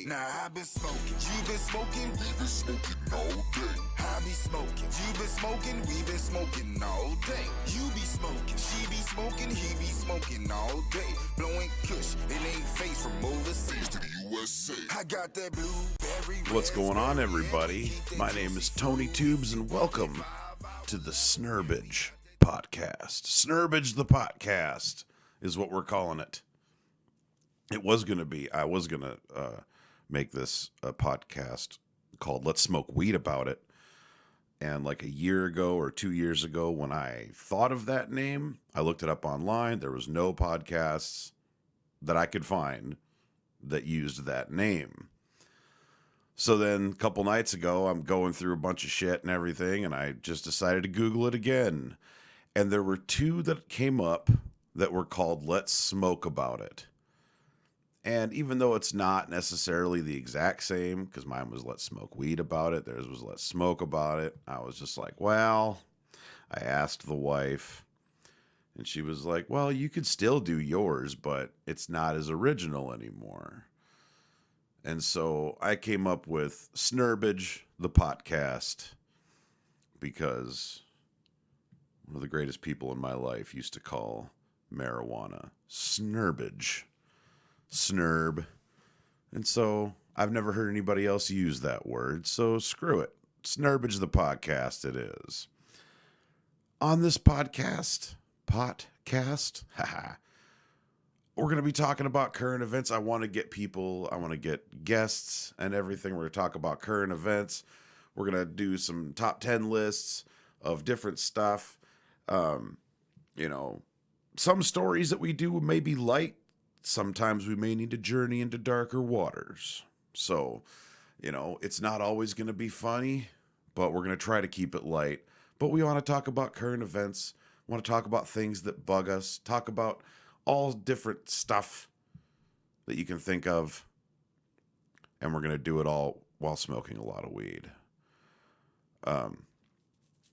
Now I been smoking, you been smoking, we been smoking all day. I be smoking, you been smoking, we been smoking all day. You be smoking, she be smoking, he be smoking all day. Blowing kush, it ain't face from overseas to the USA. I got that blueberry. What's going on, everybody? My name is Tony Tubes, and welcome to the Snerbidge podcast. Snerbidge the podcast is what we're calling it. I was going to make this a podcast called Let's Smoke Weed About It. And like a year ago or 2 years ago, when I thought of that name, I looked it up online. There was no podcasts that I could find that used that name. So then a couple nights ago, I'm going through a bunch of shit and everything, and I just decided to Google it again. And there were two that came up that were called Let's Smoke About It. And even though it's not necessarily the exact same, because mine was Let's Smoke Weed About It, theirs was Let's Smoke About It, I was just like, well, I asked the wife, and she was like, well, you could still do yours, but it's not as original anymore. And so I came up with Snerbidge the podcast, because one of the greatest people in my life used to call marijuana Snerbidge. Snerb. And so I've never heard anybody else use that word, so screw it. Snerbidge the podcast it is. On this PoTcast, we're going to be talking about current events. I want to get guests and everything. We're going to talk about current events. We're going to do some top 10 lists of different stuff. Some stories that we do may be light. Sometimes we may need to journey into darker waters. So, it's not always going to be funny, but we're going to try to keep it light. But we want to talk about current events, want to talk about things that bug us, talk about all different stuff that you can think of. And we're going to do it all while smoking a lot of weed.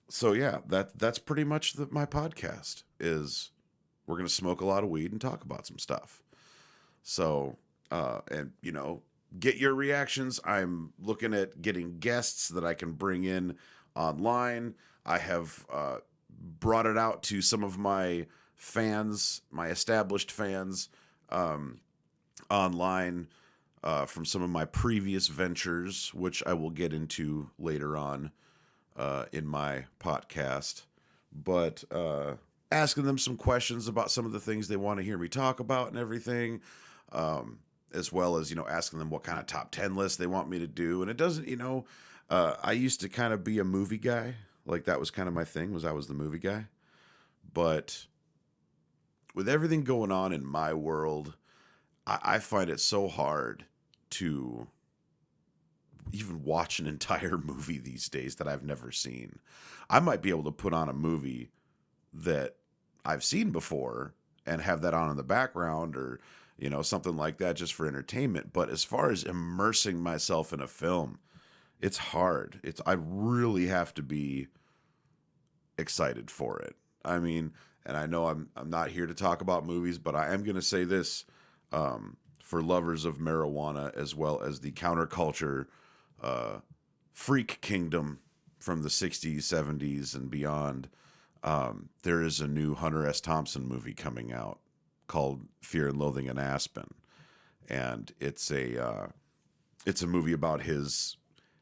So yeah, that's pretty much my podcast is we're going to smoke a lot of weed and talk about some stuff. So, get your reactions. I'm looking at getting guests that I can bring in online. I have brought it out to some of my fans, my established fans, online from some of my previous ventures, which I will get into later on in my podcast. But asking them some questions about some of the things they want to hear me talk about and everything. As well as, asking them what kind of top 10 lists they want me to do. And it doesn't, I used to kind of be a movie guy. Like that was kind of my thing, I was the movie guy. But with everything going on in my world, I find it so hard to even watch an entire movie these days that I've never seen. I might be able to put on a movie that I've seen before and have that on in the background or something like that just for entertainment. But as far as immersing myself in a film, it's hard. I really have to be excited for it. I mean, and I know I'm not here to talk about movies, but I am going to say this for lovers of marijuana as well as the counterculture freak kingdom from the 60s, 70s, and beyond. There is a new Hunter S. Thompson movie coming out called Fear and Loathing in Aspen, and it's a movie about his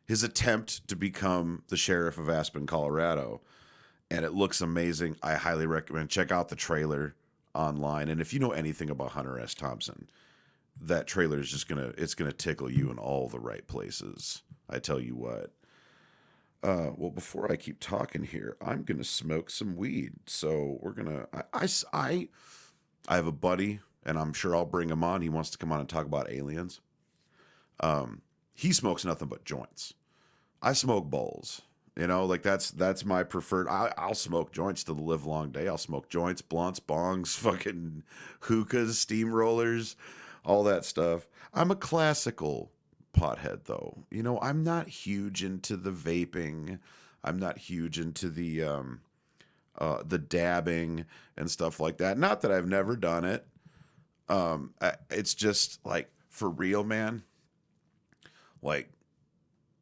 attempt to become the sheriff of Aspen, Colorado, and it looks amazing. I highly recommend check out the trailer online, and if you know anything about Hunter S. Thompson, that trailer is just gonna tickle you in all the right places. I tell you what. Well, before I keep talking here, I'm going to smoke some weed. So we're going to, I have a buddy and I'm sure I'll bring him on. He wants to come on and talk about aliens. He smokes nothing but joints. I smoke bowls, that's my preferred. I'll smoke joints till the live long day. I'll smoke joints, blunts, bongs, fucking hookahs, steamrollers, all that stuff. I'm a classical pothead though. I'm not huge into the vaping. I'm not huge into the dabbing and stuff like that. Not that I've never done it. It's just like for real, man. Like,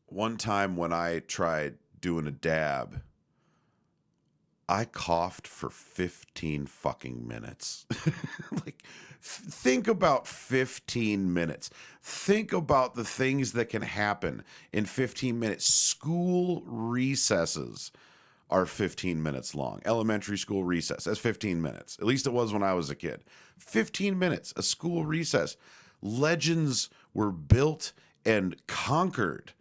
one time when I tried doing a dab, I coughed for 15 fucking minutes. Like, think about 15 minutes. Think about the things that can happen in 15 minutes. School recesses are 15 minutes long. Elementary school recess, that's 15 minutes. At least it was when I was a kid. 15 minutes, a school recess. Legends were built and conquered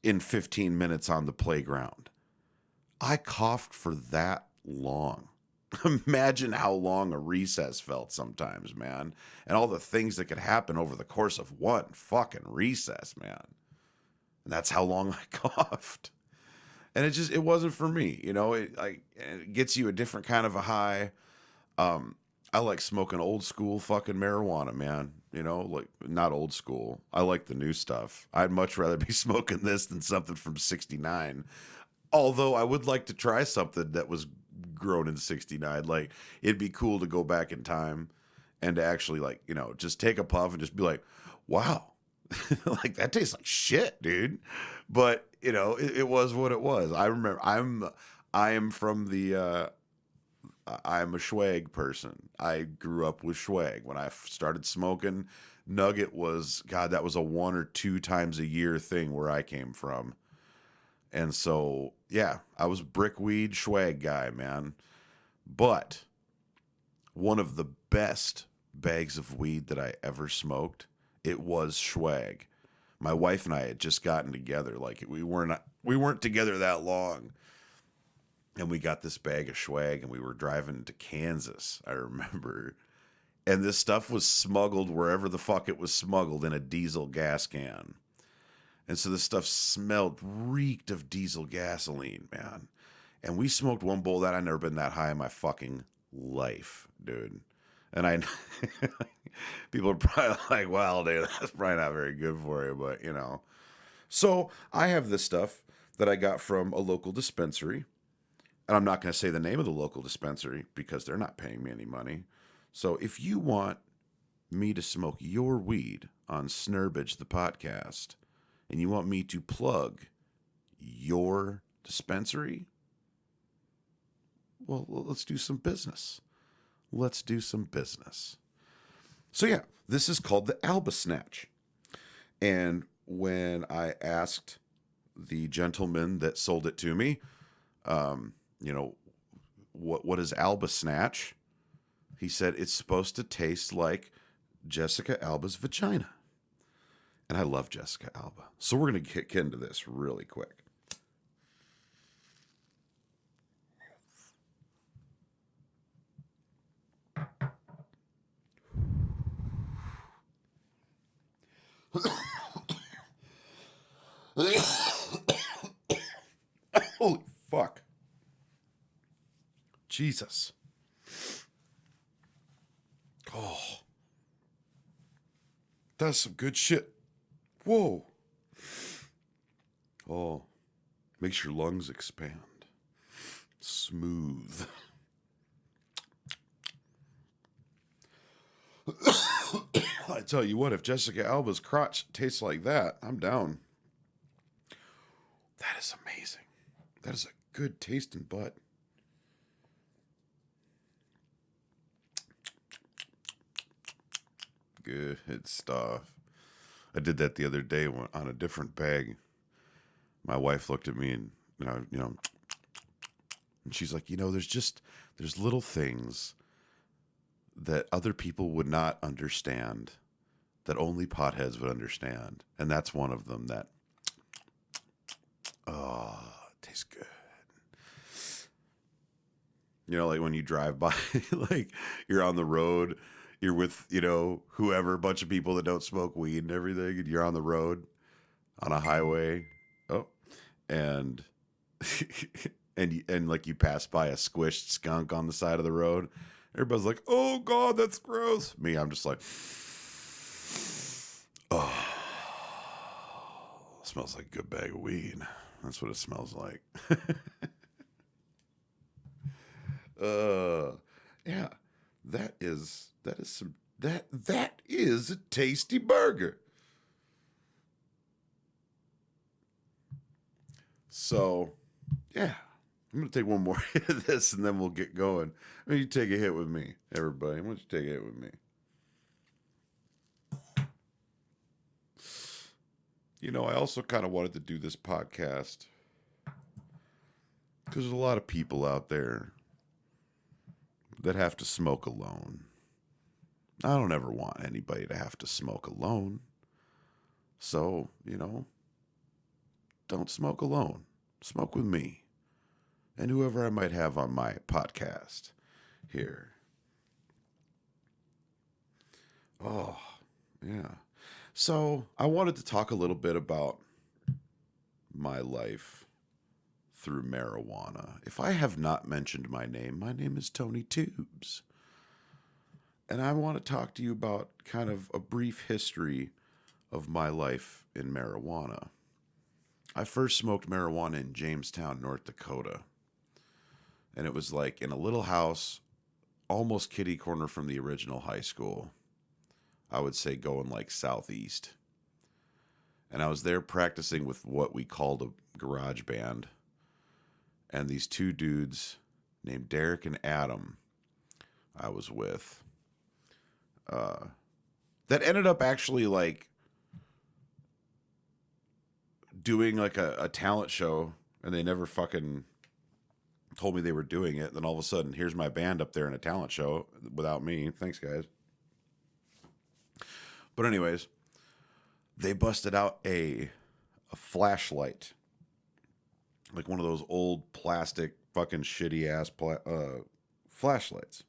in 15 minutes on the playground. I coughed for that long. Imagine how long a recess felt sometimes, man. And all the things that could happen over the course of one fucking recess, man. And that's how long I coughed. And it wasn't for me. It gets you a different kind of a high. I like smoking old school fucking marijuana, man. Like, not old school. I like the new stuff. I'd much rather be smoking this than something from 69. Although I would like to try something that was grown in 69. Like, it'd be cool to go back in time and to actually, like, just take a puff and just be like, wow, like, that tastes like shit, dude. But, it was what it was. I remember I am from the, I'm a swag person. I grew up with swag. When I started smoking, Nugget was, God, that was a 1 or 2 times a year thing where I came from. And so, yeah, I was brickweed swag guy, man. But one of the best bags of weed that I ever smoked, it was swag. My wife and I had just gotten together. Like, we weren't together that long. And we got this bag of swag and we were driving to Kansas, I remember. And this stuff was smuggled wherever the fuck it was smuggled in a diesel gas can. And so this stuff reeked of diesel gasoline, man. And we smoked one bowl that I'd never been that high in my fucking life, dude. And people are probably like, well, dude, that's probably not very good for you, but So I have this stuff that I got from a local dispensary. And I'm not going to say the name of the local dispensary because they're not paying me any money. So if you want me to smoke your weed on Snerbidge, the podcast, and you want me to plug your dispensary, well, let's do some business. Let's do some business. So yeah, this is called the Albasnatch. And when I asked the gentleman that sold it to me, what is Albasnatch? He said it's supposed to taste like Jessica Alba's vagina. And I love Jessica Alba. So we're going to kick into this really quick. Holy fuck. Jesus. Oh. That's some good shit. Whoa. Oh. Makes your lungs expand. Smooth. I tell you what, if Jessica Alba's crotch tastes like that, I'm down. That is amazing. That is a good tasting butt. Good stuff. I did that the other day on a different bag. My wife looked at me and, and she's like, there's little things that other people would not understand, that only potheads would understand. And that's one of them. That, oh, it tastes good. Like when you drive by, like you're on the road, you're with, whoever, a bunch of people that don't smoke weed and everything, and you're on the road on a highway. Oh, and and like you pass by a squished skunk on the side of the road. Everybody's like, oh God, that's gross. Me, I'm just like, oh, smells like a good bag of weed. That's what it smells like. Yeah, that is a tasty burger. So, yeah. I'm going to take one more hit of this and then we'll get going. Why don't you take a hit with me, everybody? Why don't you take a hit with me? You know, I also kind of wanted to do this podcast because there's a lot of people out there that have to smoke alone. I don't ever want anybody to have to smoke alone. So, you know, don't smoke alone. Smoke with me. And whoever I might have on my podcast here. Oh, yeah. So I wanted to talk a little bit about my life through marijuana. If I have not mentioned my name is Tony Tubes. And I want to talk to you about kind of a brief history of my life in marijuana. I first smoked marijuana in Jamestown, North Dakota. And it was like in a little house, almost kitty corner from the original high school. I would say going like southeast. And I was there practicing with what we called a garage band. And these two dudes named Derek and Adam I was with. That ended up actually like doing like a talent show. And they never fucking told me they were doing it. Then all of a sudden, here's my band up there in a talent show without me. Thanks, guys. But anyways, they busted out a flashlight, like one of those old plastic fucking shitty ass flashlights,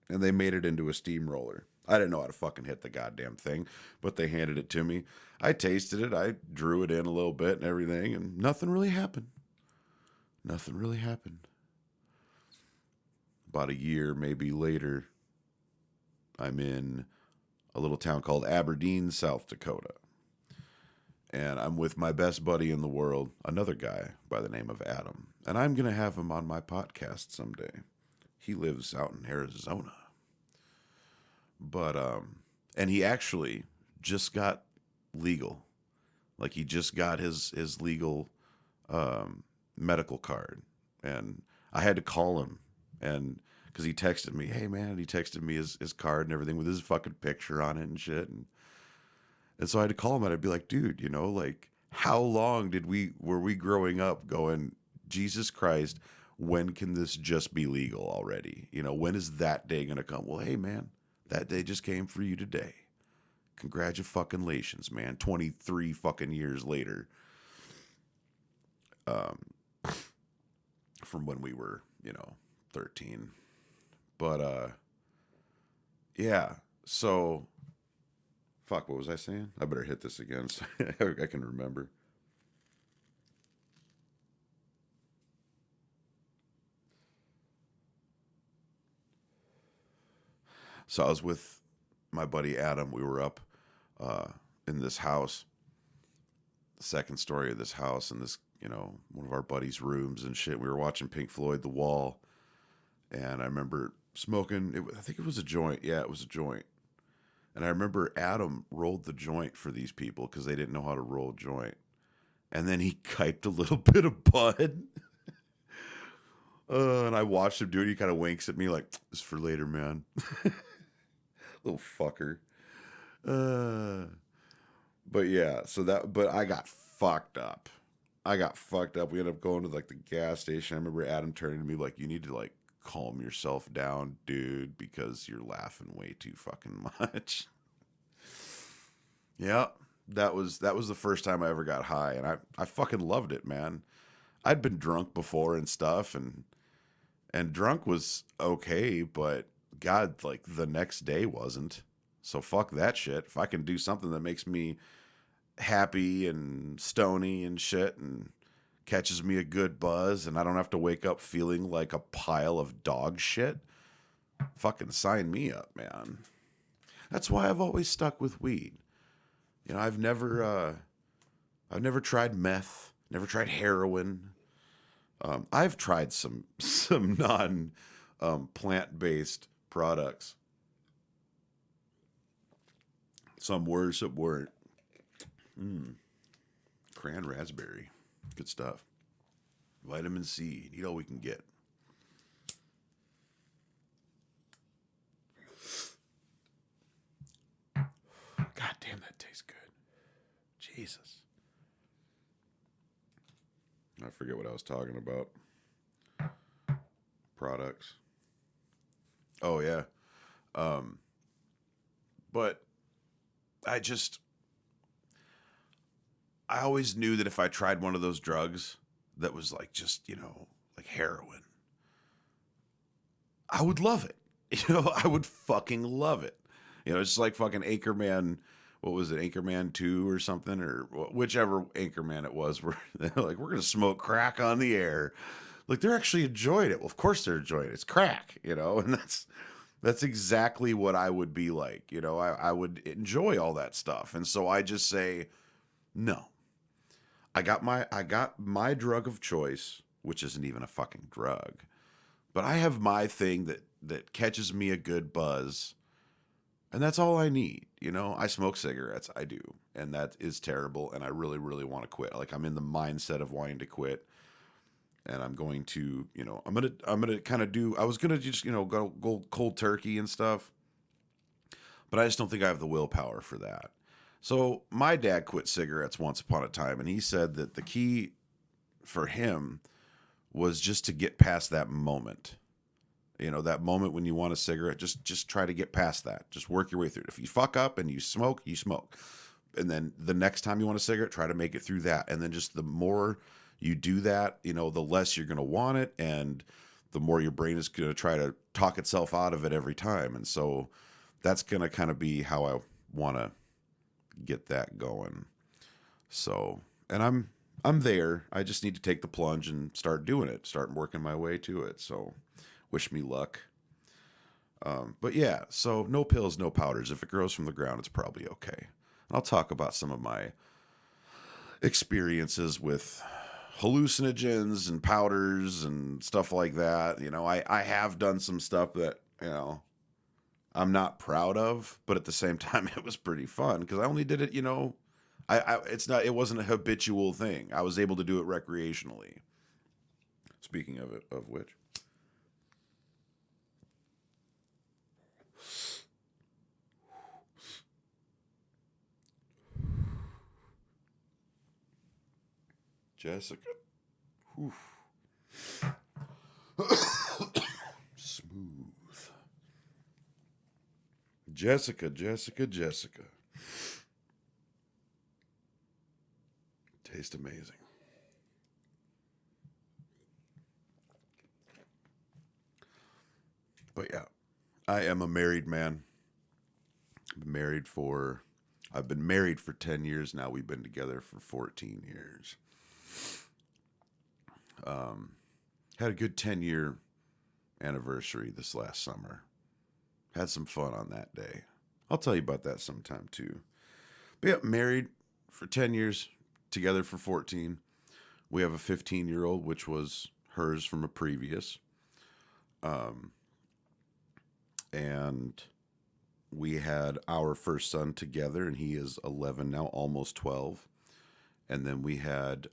and they made it into a steamroller. I didn't know how to fucking hit the goddamn thing, but they handed it to me. I tasted it. I drew it in a little bit and everything, and nothing really happened. Nothing really happened. About a year, maybe later, I'm in a little town called Aberdeen, South Dakota. And I'm with my best buddy in the world, another guy by the name of Adam. And I'm going to have him on my podcast someday. He lives out in Arizona. But, and he actually just got legal. Like he just got his legal medical card. And I had to call him. And because he texted me, hey man, he texted me his card and everything with his fucking picture on it and shit. And so I had to call him and I'd be like, dude, you know, like how long were we growing up going, Jesus Christ, when can this just be legal already? You know, when is that day going to come? Well, hey man, that day just came for you today. Congratulations, man. 23 fucking years later. From when we were, you know, 13. But yeah, so fuck, what was I saying? I better hit this again so I can remember. So I was with my buddy Adam. We were up in this house, the second story of this house, in this, you know, one of our buddies' rooms and shit. We were watching Pink Floyd, The Wall, and I remember smoking. I think it was a joint. Yeah, it was a joint. And I remember Adam rolled the joint for these people because they didn't know how to roll a joint. And then he kiped a little bit of bud. And I watched him do it. He kind of winks at me like, "This is for later, man." Little fucker. But yeah, but I got fucked up. We ended up going to like the gas station. I remember Adam turning to me like, you need to like calm yourself down, dude, because you're laughing way too fucking much. Yeah, that was the first time I ever got high, and I fucking loved it, man. I'd been drunk before and stuff, and drunk was okay, but God, like the next day wasn't. So fuck that shit. If I can do something that makes me happy and stony and shit and catches me a good buzz and I don't have to wake up feeling like a pile of dog shit, fucking sign me up, man. That's why I've always stuck with weed. You know, I've never tried meth, never tried heroin. I've tried some non plant-based products. Some were, some weren't. Cran raspberry. Good stuff. Vitamin C. Need all we can get. God damn, that tastes good. Jesus. I forget what I was talking about. Products. Oh, yeah. But I always knew that if I tried one of those drugs that was like just, like heroin, I would love it. I would fucking love it. It's like fucking Anchorman. What was it, Anchorman 2 or something, or whichever Anchorman it was, where they're like, we're going to smoke crack on the air. Like, they're actually enjoying it. Well, of course they're enjoying it. It's crack, and that's exactly what I would be like. I would enjoy all that stuff. And so I just say, no. I got my drug of choice, which isn't even a fucking drug. But I have my thing that catches me a good buzz. And that's all I need. I smoke cigarettes. I do. And that is terrible. And I really, really want to quit. Like, I'm in the mindset of wanting to quit. And I'm going to, I'm going to kind of I was going to just, go cold turkey and stuff. But I just don't think I have the willpower for that. So my dad quit cigarettes once upon a time. And he said that the key for him was just to get past that moment. That moment when you want a cigarette, just try to get past that. Just work your way through it. If you fuck up and you smoke, you smoke. And then the next time you want a cigarette, try to make it through that. And then just the more you do that, the less you're going to want it. And the more your brain is going to try to talk itself out of it every time. And so that's going to kind of be how I want to get that going. So, and I'm there. I just need to take the plunge and start doing it, start working my way to it. So wish me luck. But yeah, so no pills, no powders. If it grows from the ground, it's probably okay. And I'll talk about some of my experiences with hallucinogens and powders and stuff like that. I have done some stuff that, I'm not proud of, but at the same time, it was pretty fun because I only did it, it wasn't a habitual thing. I was able to do it recreationally. Speaking of it, of which. Jessica. Whew. Smooth. Jessica. Tastes amazing. But yeah, I am a married man. I've been married for 10 years now. We've been together for 14 years. Had a good 10-year anniversary this last summer. Had some fun on that day. I'll tell you about that sometime too. But yeah, married for 10 years, together for 14. We have a 15-year-old, which was hers from a previous. And we had our first son together, and he is 11 now, almost 12. And then we had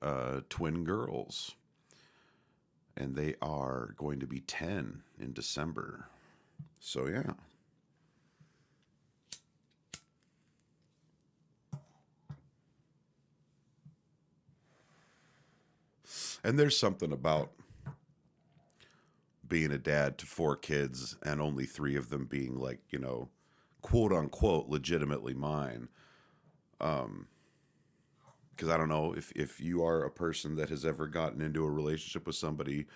twin girls. And they are going to be 10 in December. So, yeah. And there's something about being a dad to 4 kids and only 3 of them being like, quote unquote, legitimately mine. Because I don't know if you are a person that has ever gotten into a relationship with somebody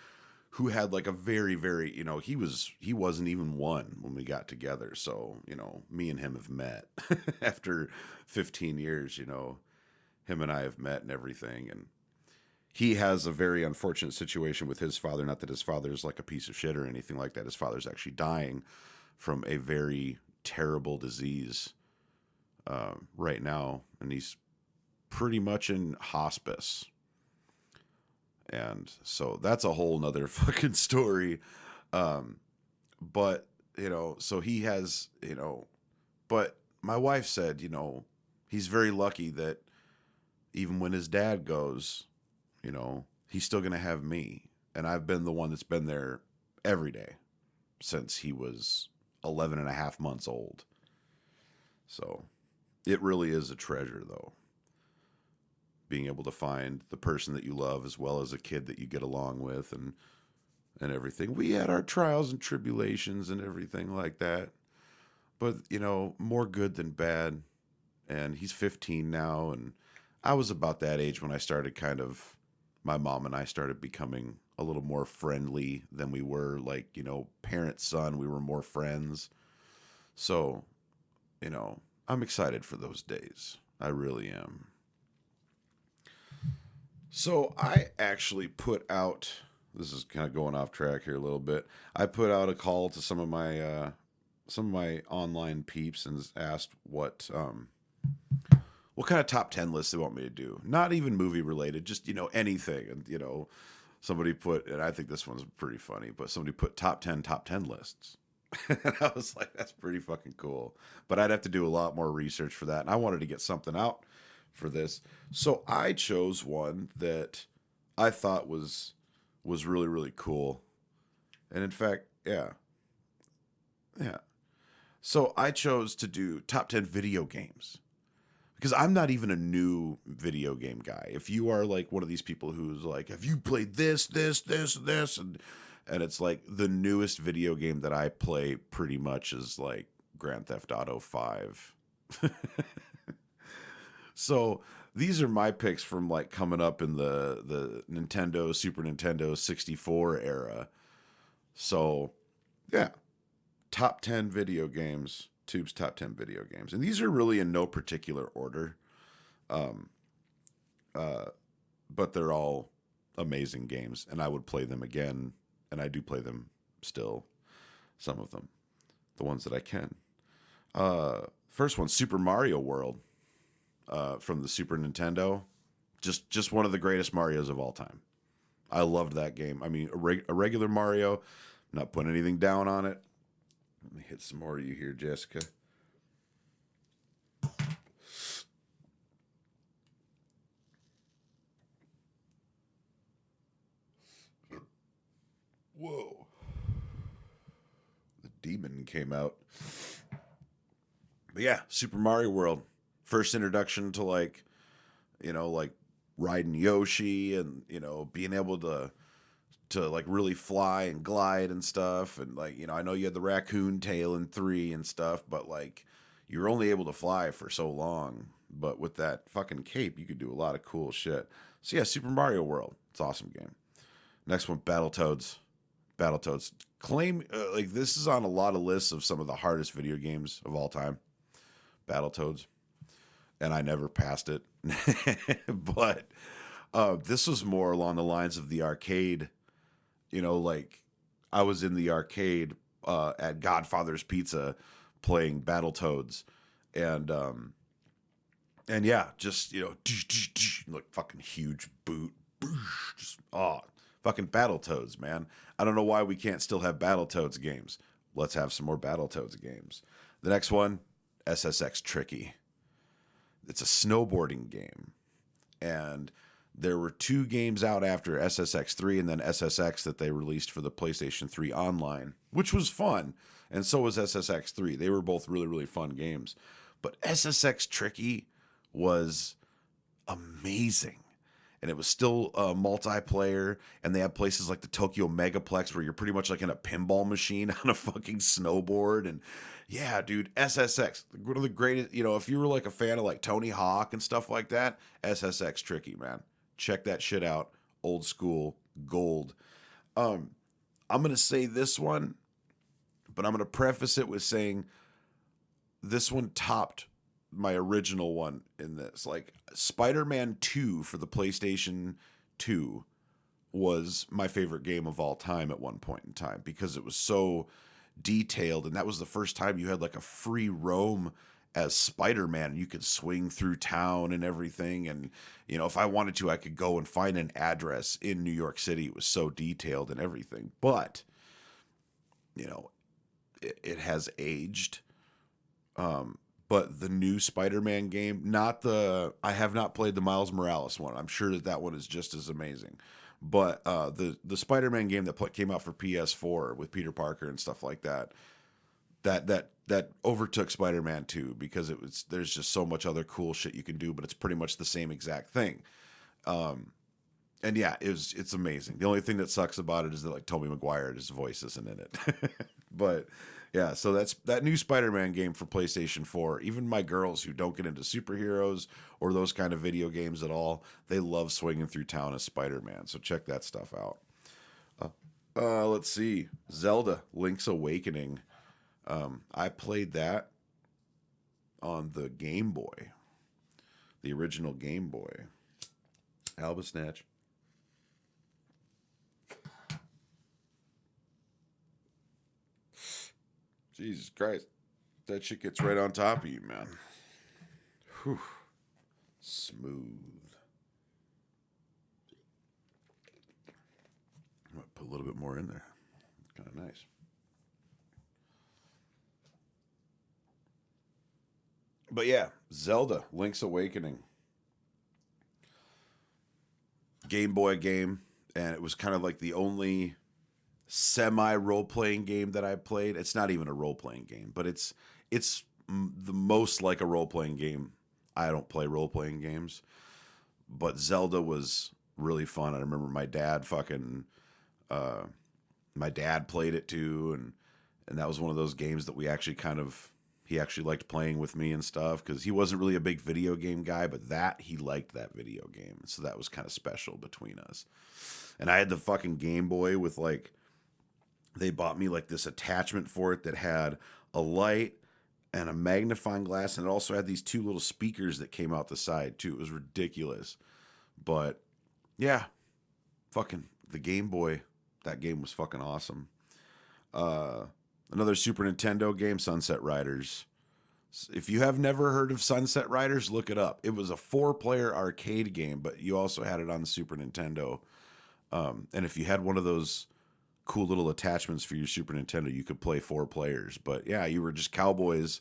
who had like a very, very, he wasn't even 1 when we got together. So, me and him have met after 15 years, him and I have met and everything. And he has a very unfortunate situation with his father. Not that his father is like a piece of shit or anything like that. His father's actually dying from a very terrible disease right now. And he's pretty much in hospice. And so that's a whole nother fucking story. But, so he has, but my wife said, he's very lucky that even when his dad goes, he's still going to have me. And I've been the one that's been there every day since he was 11 and a half months old. So it really is a treasure, though. Being able to find the person that you love as well as a kid that you get along with and everything. We had our trials and tribulations and everything like that. But, you know, more good than bad. And he's 15 now. And I was about that age when I started my mom and I started becoming a little more friendly than we were, like, you know, parent, son. We were more friends. So, you know, I'm excited for those days. I really am. So I actually put out, this is kind of going off track here a little bit. I put out a call to some of my online peeps and asked what kind of top 10 lists they want me to do. Not even movie related, just, you know, anything. And, you know, somebody put, and I think this one's pretty funny, but somebody put top 10 lists. And I was like, that's pretty fucking cool. But I'd have to do a lot more research for that. And I wanted to get something out for this. So I chose one that I thought was really, really cool. And in fact, yeah. So I chose to do top 10 video games. Because I'm not even a new video game guy. If you are like one of these people who's like, have you played this, and it's like the newest video game that I play pretty much is like Grand Theft Auto 5. So these are my picks from like coming up in the Nintendo, Super Nintendo 64 era. So yeah, top 10 video games, Tube's top 10 video games. And these are really in no particular order. But they're all amazing games and I would play them again. And I do play them still, some of them, the ones that I can. First one, Super Mario World. From the Super Nintendo, just one of the greatest Marios of all time. I loved that game. I mean, a regular Mario, I'm not putting anything down on it. Let me hit some more of you here, Jessica. Whoa. The demon came out. But yeah, Super Mario World. First introduction to like, you know, like riding Yoshi and, you know, being able to like really fly and glide and stuff. And like, you know, I know you had the raccoon tail in 3 and stuff, but like you were only able to fly for so long. But with that fucking cape, you could do a lot of cool shit. So yeah, Super Mario World. It's an awesome game. Next one, Battletoads. Claim, like this is on a lot of lists of some of the hardest video games of all time. Battletoads. And I never passed it. But this was more along the lines of the arcade. You know, like I was in the arcade at Godfather's Pizza playing Battletoads. And yeah, just, you know, like fucking huge boot. Just, fucking Battletoads, man. I don't know why we can't still have Battletoads games. Let's have some more Battletoads games. The next one, SSX Tricky. It's a snowboarding game. And there were 2 games out after SSX 3 and then SSX that they released for the PlayStation 3 online, which was fun. And so was SSX 3. They were both really, really fun games. But SSX Tricky was amazing. And it was still multiplayer. And they had places like the Tokyo Megaplex where you're pretty much like in a pinball machine on a fucking snowboard. And yeah, dude, SSX, one of the greatest, you know, if you were like a fan of like Tony Hawk and stuff like that, SSX Tricky, man. Check that shit out. Old school gold. I'm going to say this one, but I'm going to preface it with saying this one topped my original one in this. Like Spider-Man 2 for the PlayStation 2 was my favorite game of all time at one point in time because it was so detailed, and that was the first time you had like a free roam as Spider-Man and you could swing through town and everything. And, you know, if I wanted to, I could go and find an address in New York City. It was so detailed and everything. But, you know, it has aged. But the new Spider-Man game, I have not played the Miles Morales one. I'm sure that one is just as amazing. But the Spider-Man game that came out for PS4 with Peter Parker and stuff like that overtook Spider-Man 2 because there's just so much other cool shit you can do, but it's pretty much the same exact thing. And yeah, it's amazing. The only thing that sucks about it is that like Tobey Maguire, his voice isn't in it. But yeah, so that's that new Spider-Man game for PlayStation 4. Even my girls who don't get into superheroes or those kind of video games at all, they love swinging through town as Spider-Man. So check that stuff out. Let's see. Zelda: Link's Awakening. I played that on the Game Boy. The original Game Boy. Albasnatch. Jesus Christ. That shit gets right on top of you, man. Whew. Smooth. I'm going to put a little bit more in there. Kind of nice. But yeah, Zelda, Link's Awakening. Game Boy game. And it was kind of like the only semi role-playing game that I played. It's not even a role-playing game, but it's the most like a role-playing game. I don't play role-playing games, but Zelda was really fun. I remember my dad played it too, and that was one of those games that he actually liked playing with me and stuff because he wasn't really a big video game guy, but he liked that video game, so that was kind of special between us. And I had the fucking Game Boy with like, they bought me like this attachment for it that had a light and a magnifying glass, and it also had these two little speakers that came out the side too. It was ridiculous. But yeah, fucking the Game Boy, that game was fucking awesome. Another Super Nintendo game, Sunset Riders. If you have never heard of Sunset Riders, look it up. It was a 4-player arcade game, but you also had it on the Super Nintendo. And if you had one of those cool little attachments for your Super Nintendo, you could play 4 players. But yeah, you were just cowboys,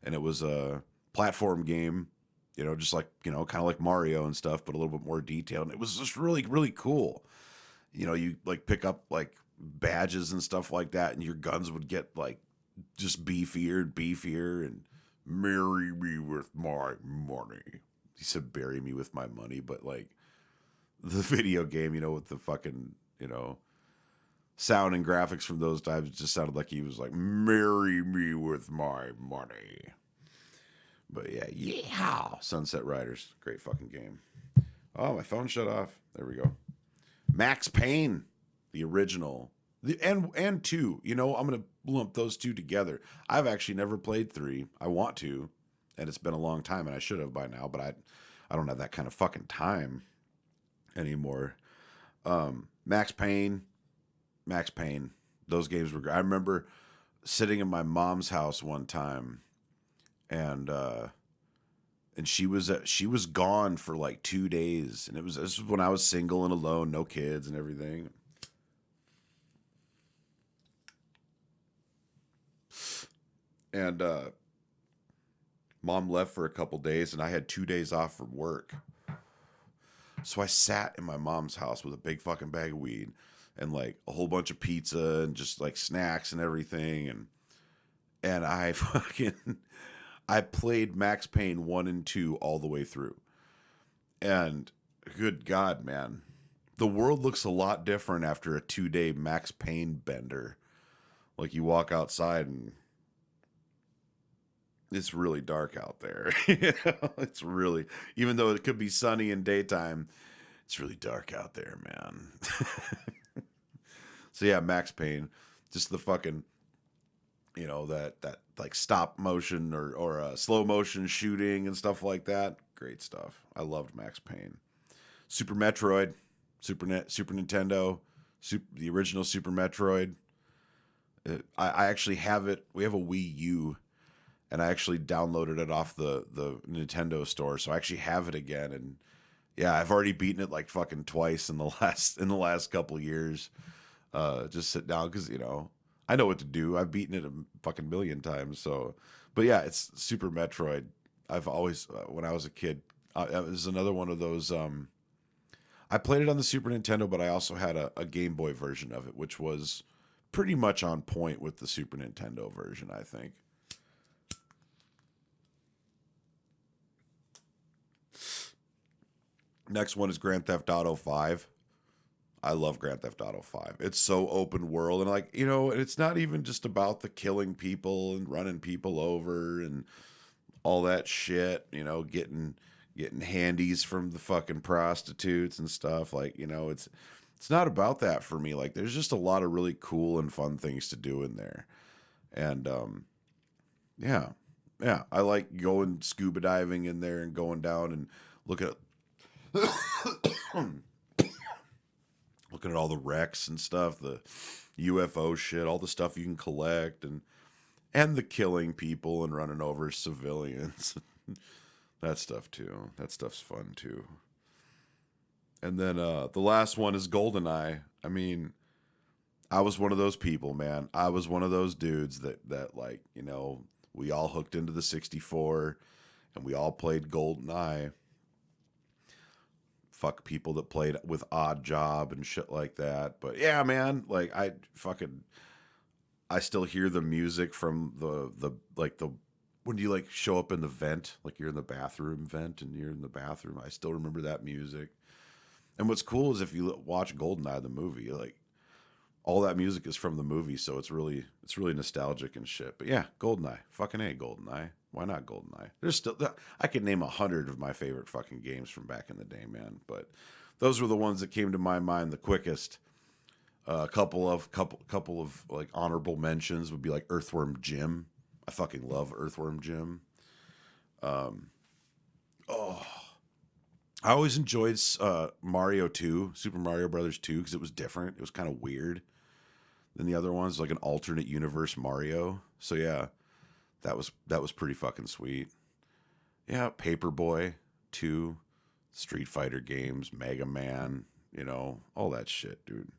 and it was a platform game, just like, kind of like Mario and stuff, but a little bit more detailed. And it was just really, really cool. You like pick up like badges and stuff like that, and your guns would get like just beefier, and marry me with my money. He said, bury me with my money, but like the video game, with the fucking, sound and graphics from those times, it just sounded like he was like, marry me with my money. But yeah, Sunset Riders, great fucking game. Oh, my phone shut off. There we go. Max Payne, the original, and 2. I'm gonna lump those 2 together. I've actually never played 3. I want to, and it's been a long time, and I should have by now, but I don't have that kind of fucking time anymore. Max Payne, those games were great. I remember sitting in my mom's house one time, and she was gone for like 2 days, and this was when I was single and alone, no kids and everything. And mom left for a couple days, and I had 2 days off from work. So I sat in my mom's house with a big fucking bag of weed and like a whole bunch of pizza and just like snacks and everything. And I played Max Payne 1 and 2 all the way through. And good God, man, the world looks a lot different after a 2-day Max Payne bender. Like you walk outside and it's really dark out there. It's really, even though it could be sunny in daytime, it's really dark out there, man. So yeah, Max Payne, just the fucking, that like stop motion or slow motion shooting and stuff like that. Great stuff. I loved Max Payne. Super Metroid, Super Nintendo, the original Super Metroid. I actually have it. We have a Wii U. And I actually downloaded it off the Nintendo store, so I actually have it again. And yeah, I've already beaten it like fucking twice in the last couple of years. Just sit down because I know what to do. I've beaten it a fucking million times. So, but yeah, it's Super Metroid. I've always when I was a kid, it was another one of those. I played it on the Super Nintendo, but I also had a Game Boy version of it, which was pretty much on point with the Super Nintendo version, I think. Next one is Grand Theft Auto 5. I love Grand Theft Auto 5. It's so open world, and like, you know, it's not even just about the killing people and running people over and all that shit, you know, getting handies from the fucking prostitutes and stuff. Like, you know, it's not about that for me. Like, there's just a lot of really cool and fun things to do in there. And yeah. Yeah, I like going scuba diving in there and going down and looking at looking at all the wrecks and stuff, the UFO shit, all the stuff you can collect, and the killing people and running over civilians. That stuff too. That stuff's fun too. And then the last one is GoldenEye. I mean, I was one of those people, man. I was one of those dudes that like, you know, we all hooked into the 64 and we all played GoldenEye. Fuck people that played with Odd Job and shit like that. But yeah, man, like I still hear the music from the when you like show up in the vent, like you're in the bathroom vent and you're in the bathroom. I still remember that music. And what's cool is if you watch GoldenEye, the movie, like all that music is from the movie, so it's really nostalgic and shit. But yeah, GoldenEye, fucking A, GoldenEye. Why not GoldenEye? There's still, I could name 100 of my favorite fucking games from back in the day, man. But those were the ones that came to my mind the quickest. A couple of like honorable mentions would be like Earthworm Jim. I fucking love Earthworm Jim. I always enjoyed Mario 2, Super Mario Brothers 2, because it was different. It was kind of weird than the other ones, like an alternate universe Mario. So yeah, that was pretty fucking sweet. Yeah, Paperboy 2, Street Fighter games, Mega Man, you know, all that shit, dude.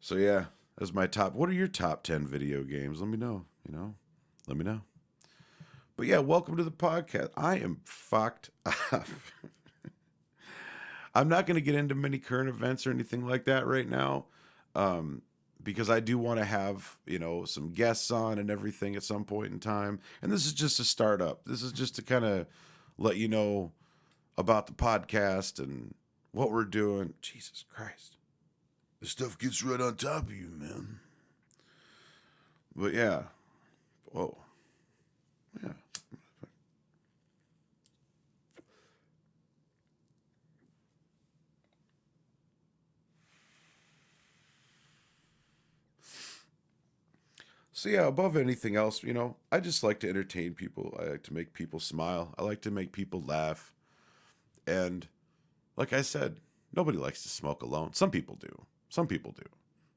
So yeah, that's my top. What are your top 10 video games? Let me know, you know. Let me know. But yeah, welcome to the podcast. I am fucked up. I'm not going to get into many current events or anything like that right now, because I do want to have, you know, some guests on and everything at some point in time. And this is just a startup. This is just to kind of let you know about the podcast and what we're doing. Jesus Christ. This stuff gets right on top of you, man. But yeah. Whoa. Yeah. So yeah, above anything else, you know, I just like to entertain people. I like to make people smile. I like to make people laugh. And like I said, nobody likes to smoke alone. Some people do. Some people do.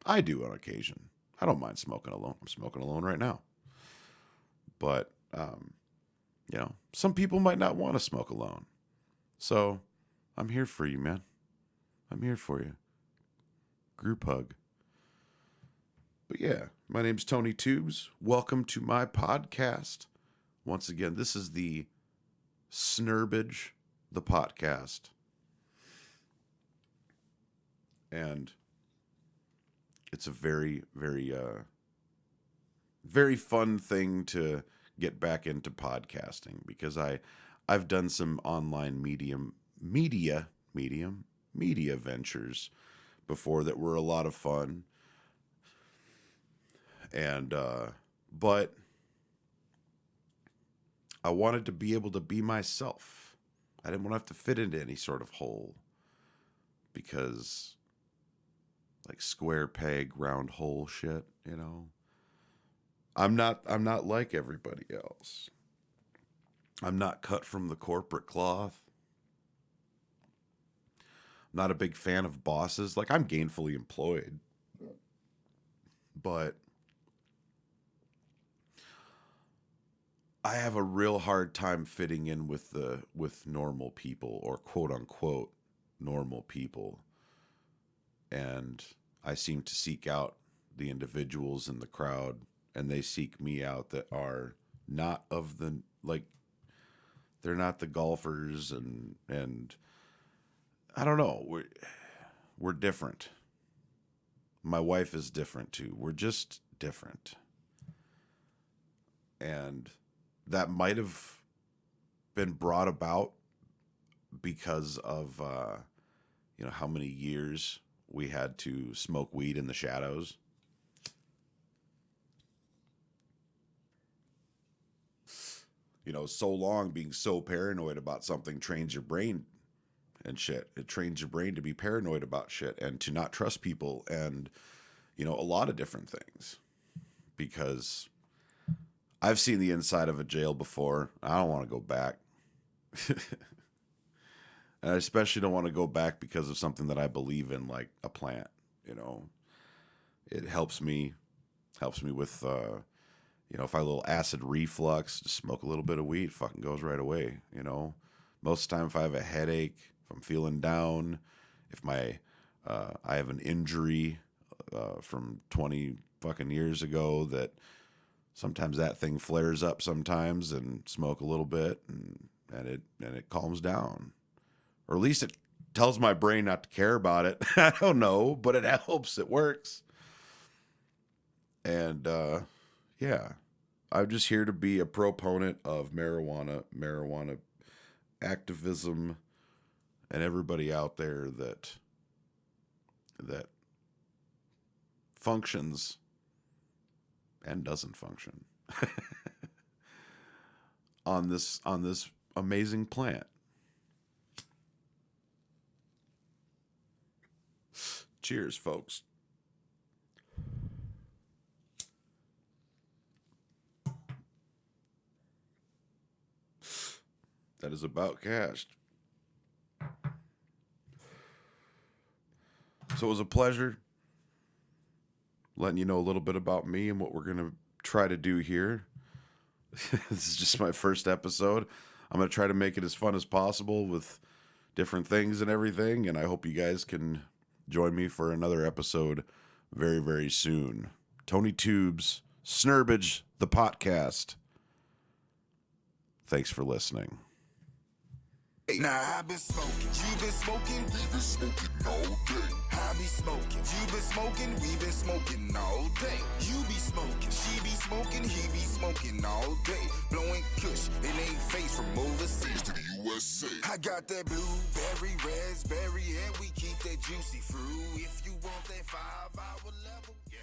I do on occasion. I don't mind smoking alone. I'm smoking alone right now. But, you know, some people might not want to smoke alone. So I'm here for you, man. I'm here for you. Group hug. But yeah, my name's Tony Tubes. Welcome to my podcast. Once again, this is the Snerbidge, the PoTcast. And it's a very, very, very fun thing to get back into podcasting, because I've done some online media ventures before that were a lot of fun. And, but I wanted to be able to be myself. I didn't want to have to fit into any sort of hole, because like square peg, round hole shit, you know, I'm not like everybody else. I'm not cut from the corporate cloth. I'm not a big fan of bosses. Like, I'm gainfully employed, but I have a real hard time fitting in with normal people, or quote unquote normal people. And I seem to seek out the individuals in the crowd, and they seek me out that are not of the, like, they're not the golfers and I don't know. We're different. My wife is different too. We're just different. And that might have been brought about because of how many years we had to smoke weed in the shadows. So long being so paranoid about something trains your brain and shit. It trains your brain to be paranoid about shit and to not trust people and, a lot of different things. Because I've seen the inside of a jail before. I don't want to go back. And I especially don't want to go back because of something that I believe in, like a plant. It helps me with, if I have a little acid reflux, just smoke a little bit of weed, fucking goes right away. Most of the time, if I have a headache, if I'm feeling down, if I have an injury from 20 fucking years ago, that sometimes that thing flares up sometimes, and smoke a little bit and it calms down. Or at least it tells my brain not to care about it. I don't know, but it helps. It works. And, yeah, I'm just here to be a proponent of marijuana activism, and everybody out there that functions and doesn't function on this amazing plant. Cheers, folks. That is about cast. So it was a pleasure letting you know a little bit about me and what we're going to try to do here. This is just my first episode. I'm going to try to make it as fun as possible with different things and everything, and I hope you guys can join me for another episode very, very soon. Tony Tubes, Snerbidge, the PoTcast. Thanks for listening. Now I've been smoking, you been smoking, we been smoking all day. I be smoking, you been smoking, we been smoking all day. You be smoking, she be smoking, he be smoking all day. Blowing kush, it ain't face from overseas to the USA. I got that blueberry, raspberry, and we keep that juicy fruit. If you want that 5-hour level, yeah.